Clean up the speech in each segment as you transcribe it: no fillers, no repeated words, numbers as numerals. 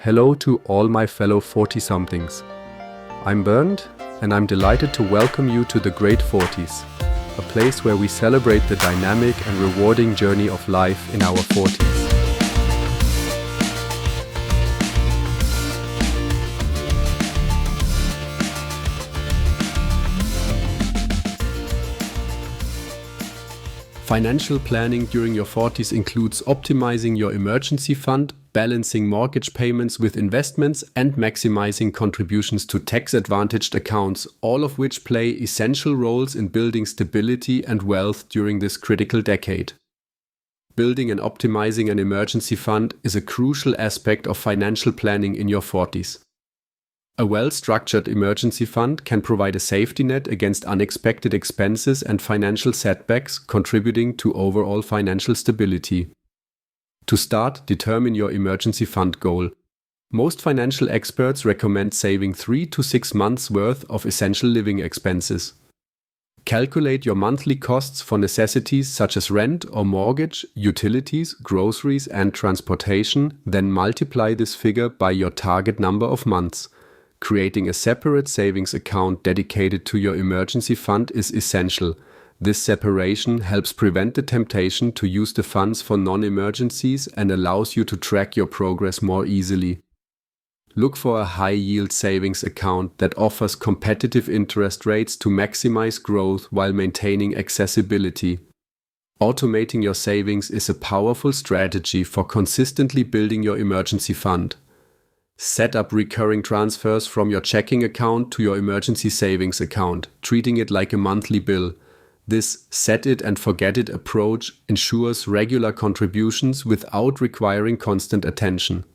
Hello to all my fellow 40-somethings. I'm Bernd, and I'm delighted to welcome you to the Great 40s, a place where we celebrate the dynamic and rewarding journey of life in our 40s. Financial planning during your 40s includes optimizing your emergency fund, balancing mortgage payments with investments, and maximizing contributions to tax-advantaged accounts, all of which play essential roles in building stability and wealth during this critical decade. Building and optimizing an emergency fund is a crucial aspect of financial planning in your 40s. A well-structured emergency fund can provide a safety net against unexpected expenses and financial setbacks, contributing to overall financial stability. To start, determine your emergency fund goal. Most financial experts recommend saving 3 to 6 months' worth of essential living expenses. Calculate your monthly costs for necessities such as rent or mortgage, utilities, groceries, and transportation, then multiply this figure by your target number of months. Creating a separate savings account dedicated to your emergency fund is essential. This separation helps prevent the temptation to use the funds for non-emergencies and allows you to track your progress more easily. Look for a high-yield savings account that offers competitive interest rates to maximize growth while maintaining accessibility. Automating your savings is a powerful strategy for consistently building your emergency fund. Set up recurring transfers from your checking account to your emergency savings account, treating it like a monthly bill. This set-it-and-forget-it approach ensures regular contributions without requiring constant attention.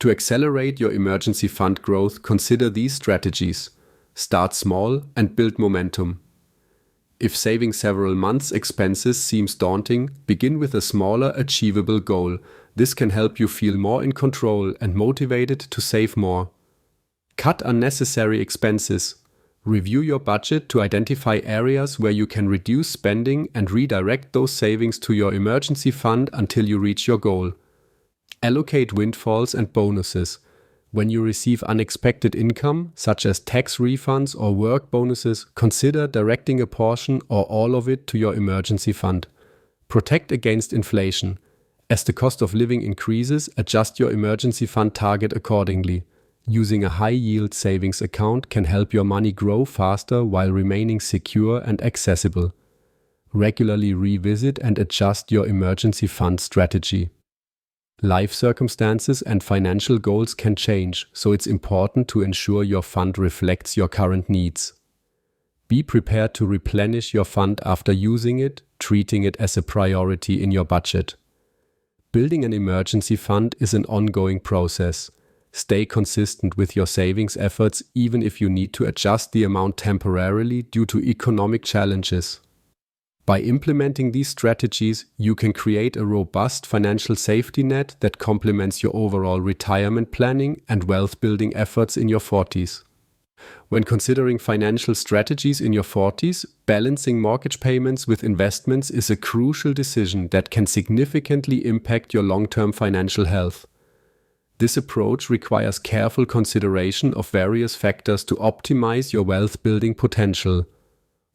To accelerate your emergency fund growth, consider these strategies. Start small and build momentum. If saving several months' expenses seems daunting, begin with a smaller, achievable goal. This can help you feel more in control and motivated to save more. Cut unnecessary expenses. Review your budget to identify areas where you can reduce spending and redirect those savings to your emergency fund until you reach your goal. Allocate windfalls and bonuses. When you receive unexpected income, such as tax refunds or work bonuses, consider directing a portion or all of it to your emergency fund. Protect against inflation. As the cost of living increases, adjust your emergency fund target accordingly. Using a high-yield savings account can help your money grow faster while remaining secure and accessible. Regularly revisit and adjust your emergency fund strategy. Life circumstances and financial goals can change, so it's important to ensure your fund reflects your current needs. Be prepared to replenish your fund after using it, treating it as a priority in your budget. Building an emergency fund is an ongoing process. Stay consistent with your savings efforts even if you need to adjust the amount temporarily due to economic challenges. By implementing these strategies, you can create a robust financial safety net that complements your overall retirement planning and wealth-building efforts in your 40s. When considering financial strategies in your 40s, balancing mortgage payments with investments is a crucial decision that can significantly impact your long-term financial health. This approach requires careful consideration of various factors to optimize your wealth-building potential.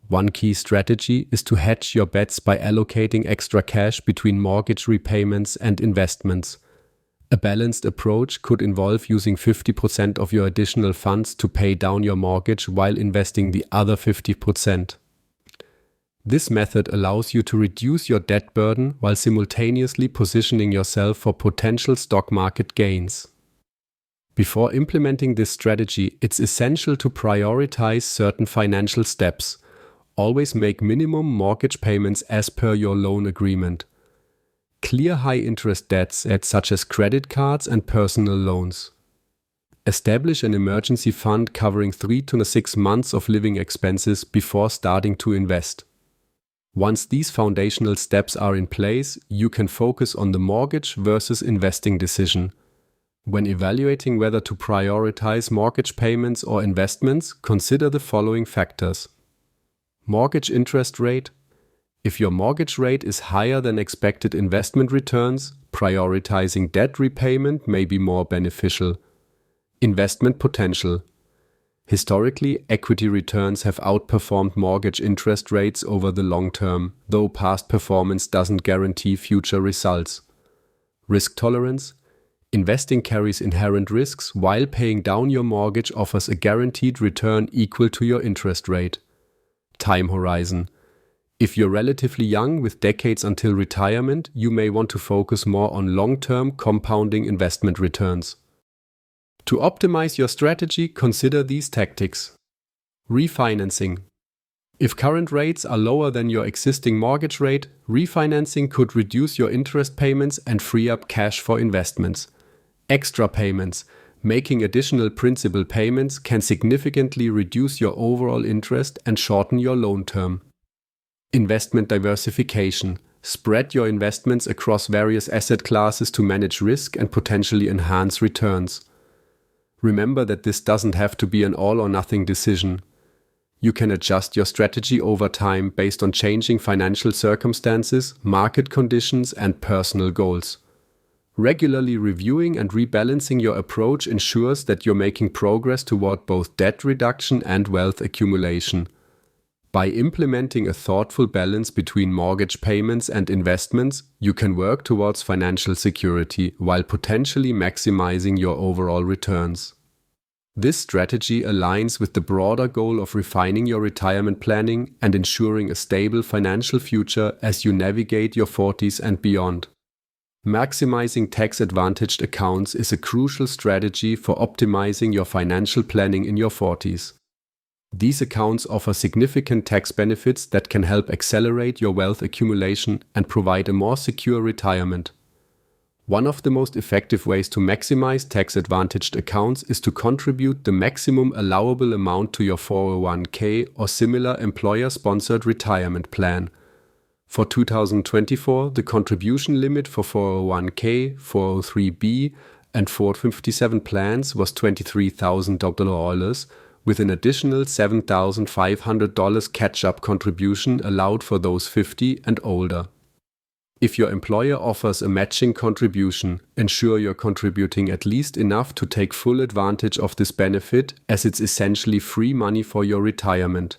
One key strategy is to hedge your bets by allocating extra cash between mortgage repayments and investments. A balanced approach could involve using 50% of your additional funds to pay down your mortgage while investing the other 50%. This method allows you to reduce your debt burden while simultaneously positioning yourself for potential stock market gains. Before implementing this strategy, it's essential to prioritize certain financial steps. Always make minimum mortgage payments as per your loan agreement. Clear high-interest debts such as credit cards and personal loans. Establish an emergency fund covering 3 to 6 months of living expenses before starting to invest. Once these foundational steps are in place, you can focus on the mortgage versus investing decision. When evaluating whether to prioritize mortgage payments or investments, consider the following factors. Mortgage interest rate. If your mortgage rate is higher than expected investment returns, prioritizing debt repayment may be more beneficial. Investment potential. Historically, equity returns have outperformed mortgage interest rates over the long term, though past performance doesn't guarantee future results. Risk tolerance. Investing carries inherent risks, while paying down your mortgage offers a guaranteed return equal to your interest rate. Time horizon. If you're relatively young with decades until retirement, you may want to focus more on long-term compounding investment returns. To optimize your strategy, consider these tactics. Refinancing. If current rates are lower than your existing mortgage rate, refinancing could reduce your interest payments and free up cash for investments. Extra payments. Making additional principal payments can significantly reduce your overall interest and shorten your loan term. Investment diversification. Spread your investments across various asset classes to manage risk and potentially enhance returns. Remember that this doesn't have to be an all-or-nothing decision. You can adjust your strategy over time based on changing financial circumstances, market conditions, and personal goals. Regularly reviewing and rebalancing your approach ensures that you're making progress toward both debt reduction and wealth accumulation. By implementing a thoughtful balance between mortgage payments and investments, you can work towards financial security while potentially maximizing your overall returns. This strategy aligns with the broader goal of refining your retirement planning and ensuring a stable financial future as you navigate your 40s and beyond. Maximizing tax-advantaged accounts is a crucial strategy for optimizing your financial planning in your 40s. These accounts offer significant tax benefits that can help accelerate your wealth accumulation and provide a more secure retirement. One of the most effective ways to maximize tax-advantaged accounts is to contribute the maximum allowable amount to your 401k or similar employer-sponsored retirement plan. For 2024, the contribution limit for 401k, 403b, and 457 plans was $23,000, with an additional $7,500 catch-up contribution allowed for those 50 and older. If your employer offers a matching contribution, ensure you're contributing at least enough to take full advantage of this benefit, as it's essentially free money for your retirement.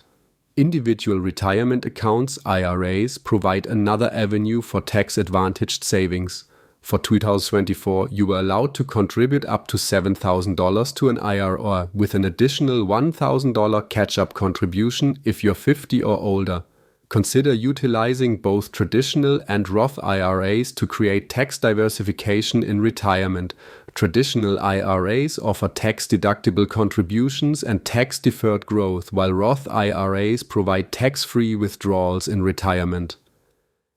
Individual retirement accounts, IRAs, provide another avenue for tax-advantaged savings. For 2024, you were allowed to contribute up to $7,000 to an IRA with an additional $1,000 catch-up contribution if you're 50 or older. Consider utilizing both traditional and Roth IRAs to create tax diversification in retirement. Traditional IRAs offer tax-deductible contributions and tax-deferred growth, while Roth IRAs provide tax-free withdrawals in retirement.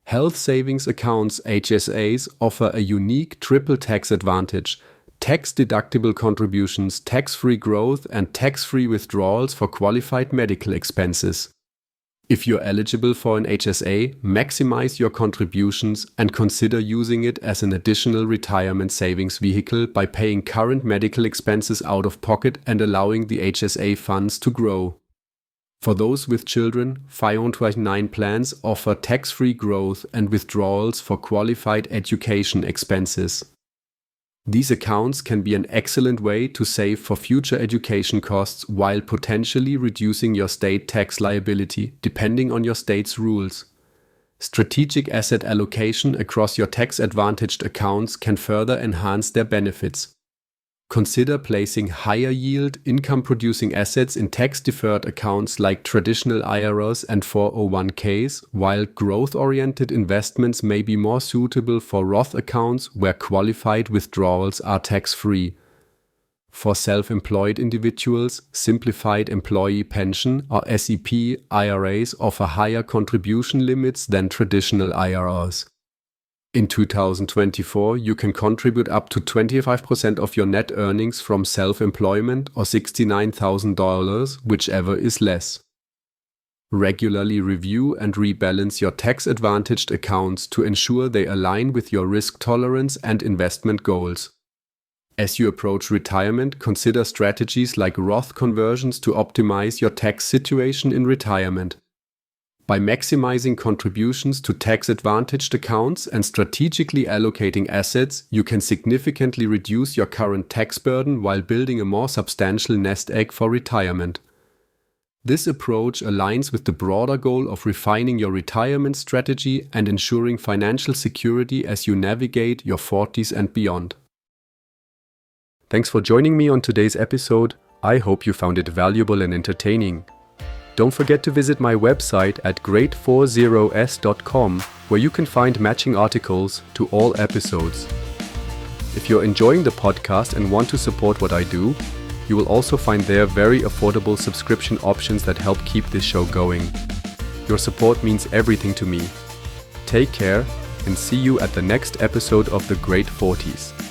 Health savings accounts, HSAs, offer a unique triple tax advantage: tax-deductible contributions, tax-free growth, and tax-free withdrawals for qualified medical expenses. If you're eligible for an HSA, maximize your contributions and consider using it as an additional retirement savings vehicle by paying current medical expenses out of pocket and allowing the HSA funds to grow. For those with children, 529 plans offer tax-free growth and withdrawals for qualified education expenses. These accounts can be an excellent way to save for future education costs while potentially reducing your state tax liability, depending on your state's rules. Strategic asset allocation across your tax-advantaged accounts can further enhance their benefits. Consider placing higher yield, income-producing assets in tax-deferred accounts like traditional IRAs and 401ks, while growth-oriented investments may be more suitable for Roth accounts where qualified withdrawals are tax-free. For self-employed individuals, simplified employee pension or SEP IRAs offer higher contribution limits than traditional IRAs. In 2024, you can contribute up to 25% of your net earnings from self-employment or $69,000, whichever is less. Regularly review and rebalance your tax-advantaged accounts to ensure they align with your risk tolerance and investment goals. As you approach retirement, consider strategies like Roth conversions to optimize your tax situation in retirement. By maximizing contributions to tax-advantaged accounts and strategically allocating assets, you can significantly reduce your current tax burden while building a more substantial nest egg for retirement. This approach aligns with the broader goal of refining your retirement strategy and ensuring financial security as you navigate your 40s and beyond. Thanks for joining me on today's episode. I hope you found it valuable and entertaining. Don't forget to visit my website at great40s.com, where you can find matching articles to all episodes. If you're enjoying the podcast and want to support what I do, you will also find there very affordable subscription options that help keep this show going. Your support means everything to me. Take care and see you at the next episode of The Great 40s.